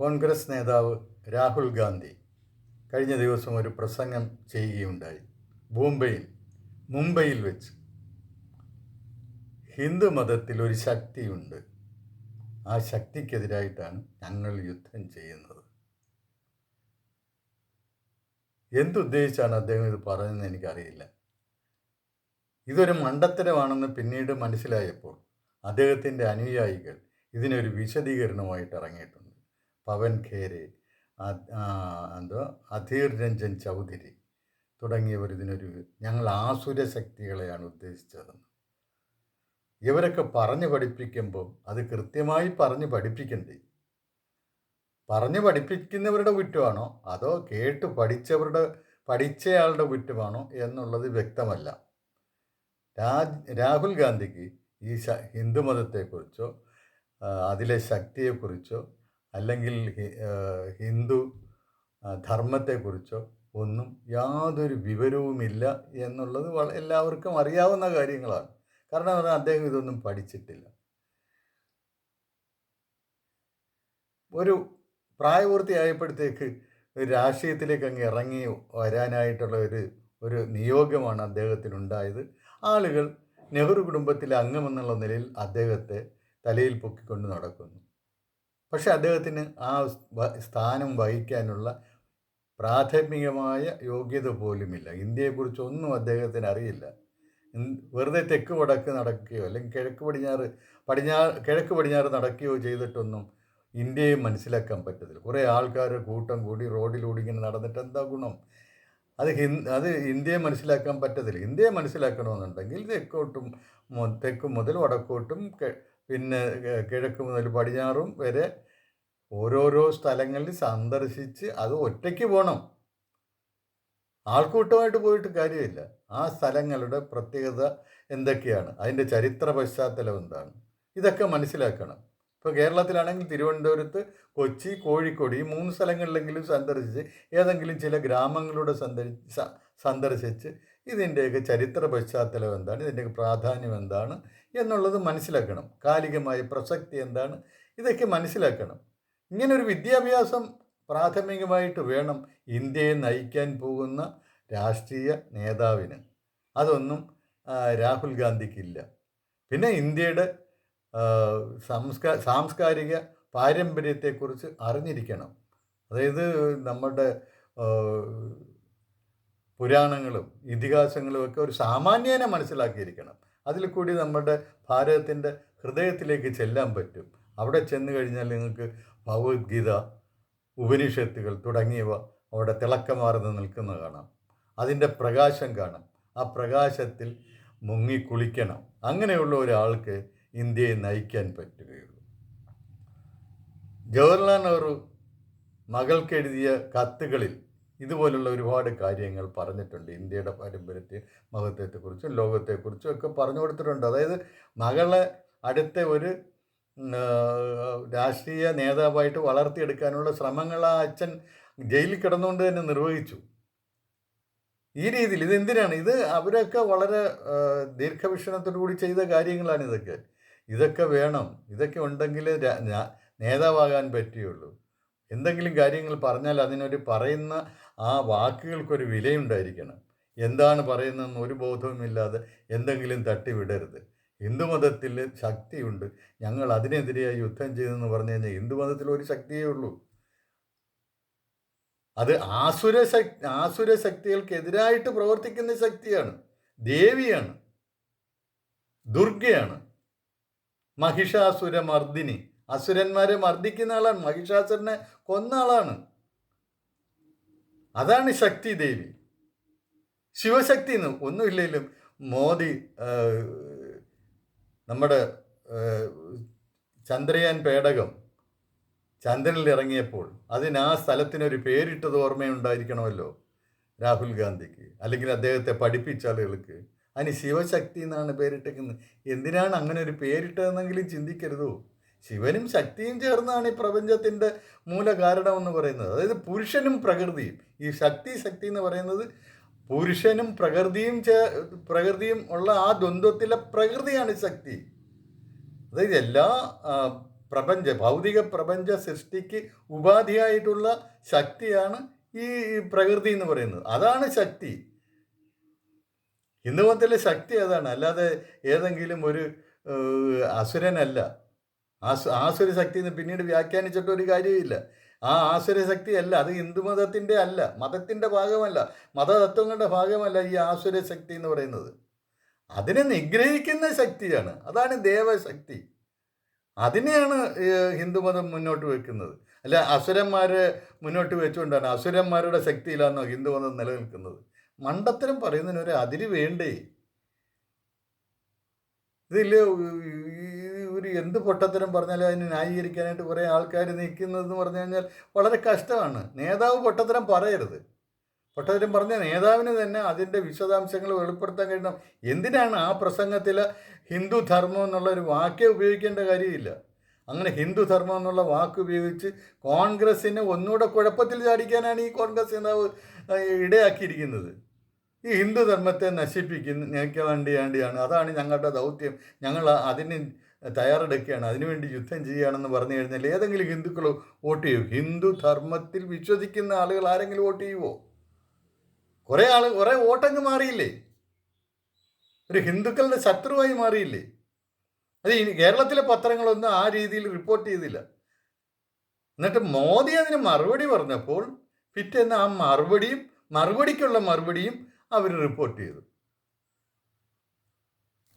കോൺഗ്രസ് നേതാവ് രാഹുൽ ഗാന്ധി കഴിഞ്ഞ ദിവസം ഒരു പ്രസംഗം ചെയ്യുകയുണ്ടായി. മുംബൈയിൽ വെച്ച് ഹിന്ദു മതത്തിൽ ഒരു ശക്തിയുണ്ട്, ആ ശക്തിക്കെതിരായിട്ടാണ് ഞങ്ങൾ യുദ്ധം ചെയ്യുന്നത്. എന്തുദ്ദേശിച്ചാണ് അദ്ദേഹം ഇത് പറയുന്നത് എനിക്കറിയില്ല. ഇതൊരു മണ്ടത്തരമാണെന്ന് പിന്നീട് മനസ്സിലായപ്പോൾ അദ്ദേഹത്തിൻ്റെ അനുയായികൾ ഇതിനൊരു വിശദീകരണമായിട്ട് ഇറങ്ങിയിട്ടുണ്ട്. പവൻ ഖേരെ, അധീർ രഞ്ജൻ ചൗധരി തുടങ്ങിയവർ ഞങ്ങൾ ആസുര ശക്തികളെയാണ് ഉദ്ദേശിച്ചതെന്ന്. ഇവരൊക്കെ പറഞ്ഞു പഠിപ്പിക്കുമ്പോൾ അത് കൃത്യമായി പറഞ്ഞു പഠിപ്പിക്കണ്ടേ? പറഞ്ഞു പഠിപ്പിക്കുന്നവരുടെ കുറ്റമാണോ അതോ കേട്ട് പഠിച്ചയാളുടെ കുറ്റമാണോ എന്നുള്ളത് വ്യക്തമല്ല. രാഹുൽ ഗാന്ധിക്ക് ഈ ഹിന്ദുമതത്തെക്കുറിച്ചോ അതിലെ ശക്തിയെക്കുറിച്ചോ അല്ലെങ്കിൽ ഹിന്ദു ധർമ്മത്തെക്കുറിച്ചോ ഒന്നും യാതൊരു വിവരവുമില്ല എന്നുള്ളത് എല്ലാവർക്കും അറിയാവുന്ന കാര്യങ്ങളാണ്. കാരണം അദ്ദേഹം ഇതൊന്നും പഠിച്ചിട്ടില്ല. ഒരു പ്രായപൂർത്തിയായപ്പോഴത്തേക്ക് രാഷ്ട്രീയത്തിലേക്ക് അങ്ങ് ഇറങ്ങി വരാനായിട്ടുള്ള ഒരു നിയോഗമാണ് അദ്ദേഹത്തിനുണ്ടായത്. ആളുകൾ നെഹ്റു കുടുംബത്തിലെ അംഗമെന്നുള്ള നിലയിൽ അദ്ദേഹത്തെ തലയിൽ പൊക്കിക്കൊണ്ട് നടക്കുന്നു. പക്ഷെ അദ്ദേഹത്തിന് ആ സ്ഥാനം വഹിക്കാനുള്ള പ്രാഥമികമായ യോഗ്യത പോലുമില്ല. ഇന്ത്യയെക്കുറിച്ചൊന്നും അദ്ദേഹത്തിന് അറിയില്ല. വെറുതെ തെക്ക് വടക്ക് നടക്കുകയോ അല്ലെങ്കിൽ കിഴക്ക് പടിഞ്ഞാറ് നടക്കുകയോ ചെയ്തിട്ടൊന്നും ഇന്ത്യയെ മനസ്സിലാക്കാൻ പറ്റത്തില്ല. കുറേ ആൾക്കാർ കൂട്ടം കൂടി റോഡിലൂടെ ഇങ്ങനെ നടന്നിട്ട് എന്താ ഗുണം? അത് ഇന്ത്യയെ മനസ്സിലാക്കാൻ പറ്റത്തില്ല. ഇന്ത്യയെ മനസ്സിലാക്കണമെന്നുണ്ടെങ്കിൽ തെക്ക് മുതൽ വടക്കോട്ടും പിന്നെ കിഴക്ക് മുതൽ പടിഞ്ഞാറും വരെ ഓരോരോ സ്ഥലങ്ങളിൽ സന്ദർശിച്ച് അത് ഒറ്റയ്ക്ക് പോകണം. ആൾക്കൂട്ടമായിട്ട് പോയിട്ട് കാര്യമില്ല. ആ സ്ഥലങ്ങളുടെ പ്രത്യേകത എന്തൊക്കെയാണ്, അതിൻ്റെ ചരിത്ര പശ്ചാത്തലം എന്താണ്, ഇതൊക്കെ മനസ്സിലാക്കണം. ഇപ്പോൾ കേരളത്തിലാണെങ്കിൽ തിരുവനന്തപുരത്ത്, കൊച്ചി, കോഴിക്കോട് ഈ 3 സ്ഥലങ്ങളിലെങ്കിലും സന്ദർശിച്ച് ഏതെങ്കിലും ചില ഗ്രാമങ്ങളുടെ സന്ദർശിച്ച് ഇതിൻ്റെയൊക്കെ ചരിത്ര പശ്ചാത്തലം എന്താണ്, ഇതിൻ്റെയൊക്കെ പ്രാധാന്യം എന്താണ് എന്നുള്ളത് മനസ്സിലാക്കണം. കാലികമായ പ്രസക്തി എന്താണ്, ഇതൊക്കെ മനസ്സിലാക്കണം. ഇങ്ങനൊരു വിദ്യാഭ്യാസം പ്രാഥമികമായിട്ട് വേണം ഇന്ത്യയെ നയിക്കാൻ പോകുന്ന രാഷ്ട്രീയ നേതാവിന്. അതൊന്നും രാഹുൽ ഗാന്ധിക്കില്ല. പിന്നെ ഇന്ത്യയുടെ സാംസ്കാരിക പാരമ്പര്യത്തെക്കുറിച്ച് അറിഞ്ഞിരിക്കണം. അതായത് നമ്മുടെ പുരാണങ്ങളും ഇതിഹാസങ്ങളും ഒക്കെ ഒരു സാമാന്യേന മനസ്സിലാക്കിയിരിക്കണം. അതിൽ കൂടി നമ്മുടെ ഭാരതത്തിൻ്റെ ഹൃദയത്തിലേക്ക് ചെല്ലാൻ പറ്റും. അവിടെ ചെന്ന് കഴിഞ്ഞാൽ നിങ്ങൾക്ക് ഭഗവത്ഗീത, ഉപനിഷത്തുകൾ തുടങ്ങിയവ അവിടെ തിളക്കമാർന്ന് നിൽക്കുന്നത് കാണാം. അതിൻ്റെ പ്രകാശം കാണാം. ആ പ്രകാശത്തിൽ മുങ്ങിക്കുളിക്കണം. അങ്ങനെയുള്ള ഒരാൾക്ക് ഇന്ത്യയെ നയിക്കാൻ പറ്റുകയുള്ളൂ. ജവഹർലാൽ നെഹ്റു മകൾക്കെഴുതിയ കത്തുകളിൽ ഇതുപോലുള്ള ഒരുപാട് കാര്യങ്ങൾ പറഞ്ഞിട്ടുണ്ട്. ഇന്ത്യയുടെ പാരമ്പര്യത്തെ, മഹത്വത്തെക്കുറിച്ചും ലോകത്തെക്കുറിച്ചും ഒക്കെ പറഞ്ഞു കൊടുത്തിട്ടുണ്ട്. അതായത് മകളെ അടുത്ത ഒരു രാഷ്ട്രീയ നേതാവായിട്ട് വളർത്തിയെടുക്കാനുള്ള ശ്രമങ്ങൾ ആ അച്ഛൻ ജയിലിൽ കിടന്നുകൊണ്ട് തന്നെ നിർവഹിച്ചു. ഈ രീതിയിൽ ഇതെന്തിനാണ്? അവരൊക്കെ വളരെ ദീർഘവീക്ഷണത്തോടു കൂടി ചെയ്ത കാര്യങ്ങളാണ് ഇതൊക്കെ വേണം. ഇതൊക്കെ ഉണ്ടെങ്കിൽ നേതാവാകാൻ പറ്റുകയുള്ളൂ. എന്തെങ്കിലും കാര്യങ്ങൾ പറഞ്ഞാൽ അതിനൊരു പറയുന്ന ആ വാക്കുകൾക്കൊരു വിലയുണ്ടായിരിക്കണം. എന്താണ് പറയുന്നതെന്ന് ഒരു ബോധവുമില്ലാതെ എന്തെങ്കിലും തട്ടിവിടരുത്. ഹിന്ദുമതത്തിൽ ശക്തിയുണ്ട്, ഞങ്ങൾ അതിനെതിരെയായി യുദ്ധം ചെയ്തെന്ന് പറഞ്ഞു കഴിഞ്ഞാൽ ഹിന്ദുമതത്തിൽ ഒരു ശക്തിയേ ഉള്ളൂ. അത് ആസുര ശക്തികൾക്കെതിരായിട്ട് പ്രവർത്തിക്കുന്ന ശക്തിയാണ്, ദേവിയാണ്, ദുർഗയാണ്, മഹിഷാസുരമർദ്ദിനി. അസുരന്മാരെ മർദ്ദിക്കുന്ന ആളാണ്, മഹിഷാസുരനെ കൊന്ന ആളാണ്. അതാണ് ശക്തി ദേവി. ശിവശക്തി എന്ന് ഒന്നുമില്ലെങ്കിലും മോദി നമ്മുടെ ചന്ദ്രയാൻ പേടകം ചന്ദ്രനിൽ ഇറങ്ങിയപ്പോൾ ആ സ്ഥലത്തിനൊരു പേരിട്ടത് ഓർമ്മയുണ്ടായിരിക്കണമല്ലോ രാഹുൽ ഗാന്ധിക്ക്, അല്ലെങ്കിൽ അദ്ദേഹത്തെ പഠിപ്പിച്ച ആളുകൾക്ക്. അതിന് ശിവശക്തി എന്നാണ് പേരിട്ടേക്കുന്നത്. എന്തിനാണ് അങ്ങനെ ഒരു പേരിട്ടതെന്നെങ്കിലും ചിന്തിക്കരുതോ? ശിവനും ശക്തിയും ചേർന്നാണ് ഈ പ്രപഞ്ചത്തിൻ്റെ മൂലകാരണമെന്ന് പറയുന്നത്. അതായത് പുരുഷനും പ്രകൃതിയും, ഈ ശക്തി എന്ന് പറയുന്നത് പുരുഷനും പ്രകൃതിയും ഉള്ള ആ ദ്വന്ദ്വത്തിലെ പ്രകൃതിയാണ് ശക്തി. അതായത് എല്ലാ ഭൗതിക പ്രപഞ്ച സൃഷ്ടിക്ക് ഉപാധിയായിട്ടുള്ള ശക്തിയാണ് ഈ പ്രകൃതി എന്ന് പറയുന്നത്. അതാണ് ശക്തി. ഹിന്ദുമതത്തിലെ ശക്തി അതാണ്, അല്ലാതെ ഏതെങ്കിലും ഒരു അസുരനല്ല. ആസുര ശക്തി എന്ന് പിന്നീട് വ്യാഖ്യാനിച്ചിട്ട് ഒരു കാര്യമില്ല. ആ ആസുര ശക്തി അല്ല, അത് ഹിന്ദുമതത്തിൻ്റെ അല്ല, മതത്തിൻ്റെ ഭാഗമല്ല, മതതത്വങ്ങളുടെ ഭാഗമല്ല ഈ ആസുര ശക്തി എന്ന് പറയുന്നത്. അതിനെ നിഗ്രഹിക്കുന്ന ശക്തിയാണ്, അതാണ് ദേവശക്തി. അതിനെയാണ് ഹിന്ദുമതം മുന്നോട്ട് വെക്കുന്നത്. അല്ല അസുരന്മാരെ മുന്നോട്ട് വെച്ചുകൊണ്ടാണ്, അസുരന്മാരുടെ ശക്തിയിലാണോ ഹിന്ദുമതം നിലനിൽക്കുന്നത്? മണ്ടത്തരം പറയുന്നതിന് ഒരു അതിര് വേണ്ടേ? ഇതിൽ ഒരു എന്ത് പൊട്ടത്തരം പറഞ്ഞാലും അതിന് ന്യായീകരിക്കാനായിട്ട് കുറേ ആൾക്കാർ നിൽക്കുന്നതെന്ന് പറഞ്ഞു കഴിഞ്ഞാൽ വളരെ കഷ്ടമാണ്. നേതാവ് പൊട്ടത്തരം പറയരുത്. പൊട്ടത്തരം പറഞ്ഞ നേതാവിന് തന്നെ അതിൻ്റെ വിശദാംശങ്ങൾ വെളിപ്പെടുത്താൻ കഴിയണം. എന്തിനാണ് ആ പ്രസംഗത്തിൽ ഹിന്ദു ധർമ്മം എന്നുള്ളൊരു വാക്കേ ഉപയോഗിക്കേണ്ട കാര്യമില്ല. അങ്ങനെ ഹിന്ദു ധർമ്മം എന്നുള്ള വാക്ക് ഉപയോഗിച്ച് കോൺഗ്രസ്സിനെ ഒന്നുകൂടെ കുഴപ്പത്തിൽ ചാടിക്കാനാണ് ഈ കോൺഗ്രസ് നേതാവ് ഇടയാക്കിയിരിക്കുന്നത്. ഈ ഹിന്ദു ധർമ്മത്തെ നശിപ്പിക്കാൻ വേണ്ടിയാണ്, അതാണ് ഞങ്ങളുടെ ദൗത്യം, ഞങ്ങൾ അതിന് തയ്യാറെടുക്കുകയാണ്, അതിനുവേണ്ടി യുദ്ധം ചെയ്യുകയാണെന്ന് പറഞ്ഞു കഴിഞ്ഞാൽ ഏതെങ്കിലും ഹിന്ദുക്കൾ വോട്ട് ചെയ്യും? ഹിന്ദു ധർമ്മത്തിൽ വിശ്വസിക്കുന്ന ആളുകൾ ആരെങ്കിലും വോട്ട് ചെയ്യുമോ? കുറേ വോട്ടങ്ങ് മാറിയില്ലേ? ഒരു ഹിന്ദുക്കളുടെ ശത്രുവായി മാറിയില്ലേ? അത് കേരളത്തിലെ പത്രങ്ങളൊന്നും ആ രീതിയിൽ റിപ്പോർട്ട് ചെയ്തില്ല. എന്നിട്ട് മോദി അതിന് മറുപടി പറഞ്ഞപ്പോൾ പിറ്റേന്ന് ആ മറുപടിക്കുള്ള മറുപടിയും അവർ റിപ്പോർട്ട് ചെയ്തു.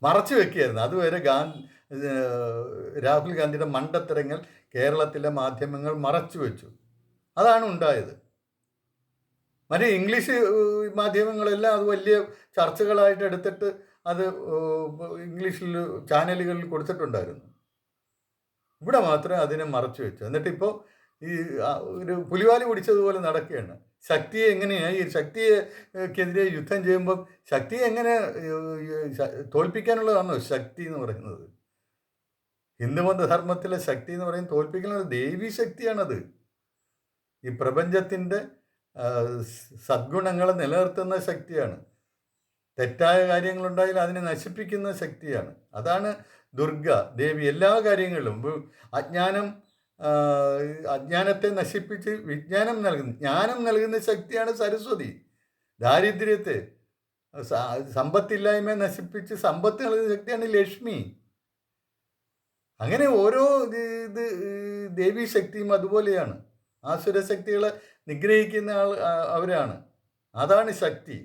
മറച്ചു വെക്കുകയായിരുന്നു. അതുവരെ രാഹുൽ ഗാന്ധിയുടെ മണ്ടത്തരങ്ങൾ കേരളത്തിലെ മാധ്യമങ്ങൾ മറച്ചു വെച്ചു. അതാണ് ഉണ്ടായത്. മറ്റേ ഇംഗ്ലീഷ് മാധ്യമങ്ങളെല്ലാം അത് വലിയ ചർച്ചകളായിട്ട് എടുത്തിട്ട് അത് ഇംഗ്ലീഷിൽ ചാനലുകളിൽ കൊടുത്തിട്ടുണ്ടായിരുന്നു. ഇവിടെ മാത്രമേ അതിനെ മറച്ചു വെച്ചു. എന്നിട്ടിപ്പോൾ ഈ ഒരു പുലിവാലി പിടിച്ചതുപോലെ നടക്കുകയാണ്. ശക്തിയെ എങ്ങനെയാണ്, ഈ ശക്തിയെക്കെതിരെ യുദ്ധം ചെയ്യുമ്പം ശക്തിയെ എങ്ങനെ തോൽപ്പിക്കാനുള്ളതാണോ ശക്തി എന്ന് പറയുന്നത്? ഹിന്ദുമത ധർമ്മത്തിലെ ശക്തി എന്ന് പറയുന്നത് തോൽപ്പിക്കാനുള്ള ദൈവീ ശക്തിയാണത്. ഈ പ്രപഞ്ചത്തിൻ്റെ സദ്ഗുണങ്ങളെ നിലനിർത്തുന്ന ശക്തിയാണ്. തെറ്റായ കാര്യങ്ങളുണ്ടായാൽ അതിനെ നശിപ്പിക്കുന്ന ശക്തിയാണ്. അതാണ് ദുർഗ ദേവി. എല്ലാ കാര്യങ്ങളിലും അജ്ഞാനത്തെ നശിപ്പിച്ച് ജ്ഞാനം നൽകുന്ന ശക്തിയാണ് സരസ്വതി. ദാരിദ്ര്യത്തെ സമ്പത്തില്ലായ്മയെ നശിപ്പിച്ച് സമ്പത്ത് നൽകുന്ന ശക്തിയാണ് ലക്ഷ്മി. അങ്ങനെ ഓരോ ദേവീ ശക്തിയും അതുപോലെയാണ്. ആസുരശക്തികളെ നിഗ്രഹിക്കുന്ന അവരാണ്. അതാണ് ശക്തി.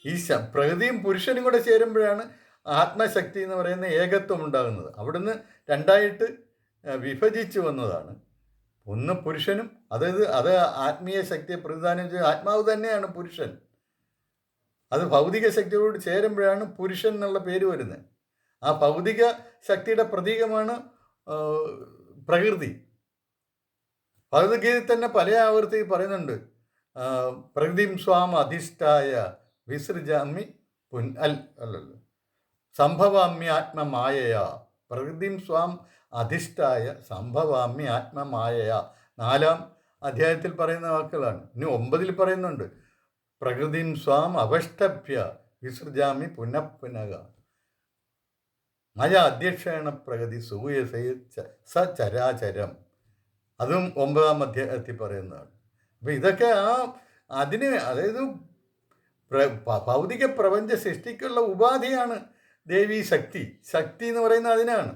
ഈ പ്രകൃതിയും പുരുഷനും കൂടെ ചേരുമ്പോഴാണ് ആത്മശക്തി എന്ന് പറയുന്ന ഏകത്വം ഉണ്ടാകുന്നത്. അവിടുന്ന് രണ്ടായിട്ട് വിഭജിച്ചു വന്നതാണ്. ഒന്ന് പുരുഷനും, അത് ആത്മീയ ശക്തിയെ പ്രതിദാനം ചെയ്ത ആത്മാവ് തന്നെയാണ് പുരുഷൻ. അത് ഭൗതിക ശക്തിയോട് ചേരുമ്പോഴാണ് പുരുഷൻ എന്നുള്ള പേര് വരുന്നത്. ആ ഭൗതിക ശക്തിയുടെ പ്രതീകമാണ് പ്രകൃതി. ഭഗവത്ഗീതയിൽ തന്നെ പല ആവർത്തി പറയുന്നുണ്ട്, പ്രകൃതിം സ്വാം അധിഷ്ഠായ വിസൃജാമി സംഭവാമ്യ ആത്മമായയാ. പ്രകൃതിം സ്വാം അധിഷ്ഠായ സംഭവാമ്യ ആത്മമായയാ. 4-ാം അധ്യായത്തിൽ പറയുന്ന വാക്കുകളാണ്. ഇനി 9-ൽ പറയുന്നുണ്ട്, പ്രകൃതിം സ്വാം അവഷ്ടഭ്യ വിസൃജാമി പുനഃ മയ അധ്യക്ഷേണ പ്രകൃതി സൂയസയ സചരാചരം. അതും 9-ാം അധ്യായത്തിൽ പറയുന്നതാണ്. അപ്പം ഇതൊക്കെ അതായത് ഭൗതിക പ്രപഞ്ച സൃഷ്ടിക്കുള്ള ഉപാധിയാണ് ദേവീ ശക്തി. ശക്തി എന്ന് പറയുന്നത് അതിനാണ്.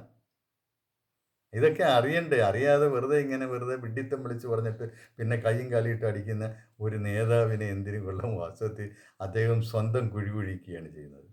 ഇതൊക്കെ അറിയണ്ടേ? അറിയാതെ വെറുതെ വിഡ്ഢിത്തം വിളിച്ച് പറഞ്ഞിട്ട് പിന്നെ കൈയും കാലിയിട്ട് അടിക്കുന്ന ഒരു നേതാവിനെ എന്തിനു കൊള്ളും? വാസ്തവത്തിൽ അദ്ദേഹം സ്വന്തം കുഴി കുഴിക്കുകയാണ് ചെയ്യുന്നത്.